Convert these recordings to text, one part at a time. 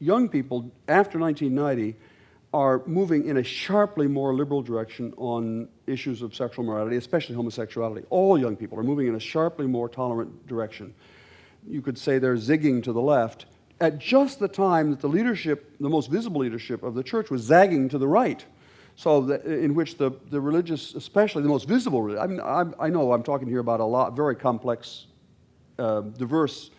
young people after 1990 are moving in a sharply more liberal direction on issues of sexual morality, especially homosexuality. All young people are moving in a sharply more tolerant direction. You could say they're zigging to the left at just the time that the leadership, the most visible leadership of the church, was zagging to the right. So in which the religious, especially the most visible, I know I'm talking here about a very complex, diverse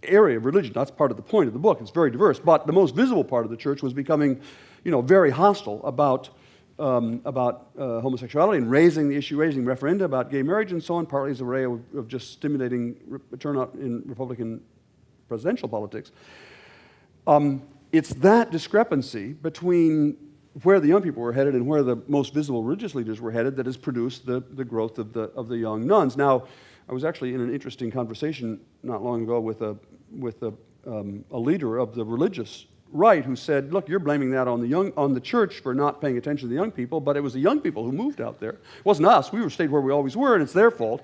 area of religion. That's part of the point of the book. It's very diverse. But the most visible part of the church was becoming, very hostile about homosexuality and raising referenda about gay marriage and so on, partly as a way of just stimulating turnout in Republican presidential politics. It's that discrepancy between where the young people were headed and where the most visible religious leaders were headed that has produced the growth of the young nuns. Now, I was actually in an interesting conversation not long ago with a leader of the religious right who said, "Look, you're blaming that on the church for not paying attention to the young people, but it was the young people who moved out there. It wasn't us. We stayed where we always were, and it's their fault."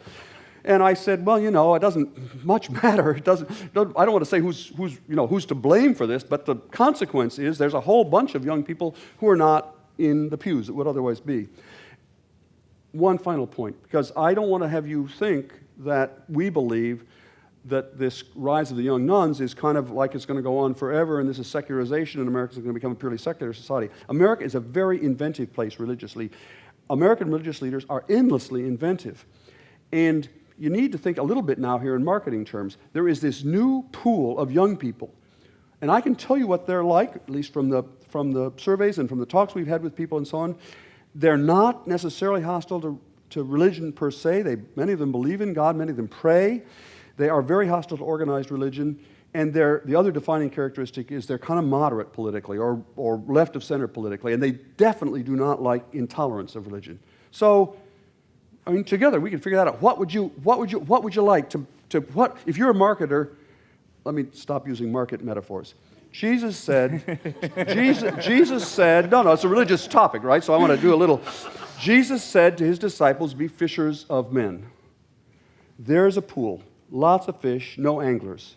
And I said, "Well, it doesn't much matter. I don't want to say who's to blame for this, but the consequence is there's a whole bunch of young people who are not in the pews that would otherwise be." One final point, because I don't want to have you think that we believe that this rise of the young nuns is kind of like it's going to go on forever and this is secularization and America is going to become a purely secular society. America is a very inventive place religiously. American religious leaders are endlessly inventive. And you need to think a little bit now here in marketing terms. There is this new pool of young people. And I can tell you what they're like, at least from the surveys and from the talks we've had with people and so on. They're not necessarily hostile to religion per se. Many of them believe in God. Many of them pray. They are very hostile to organized religion. And the other defining characteristic is they're kind of moderate politically or left of center politically. And they definitely do not like intolerance of religion. So, together we can figure that out. What would you like if you're a marketer? Let me stop using market metaphors. Jesus said, no, it's a religious topic, right? So I want to do a little. Jesus said to his disciples, "Be fishers of men." There's a pool, lots of fish, no anglers.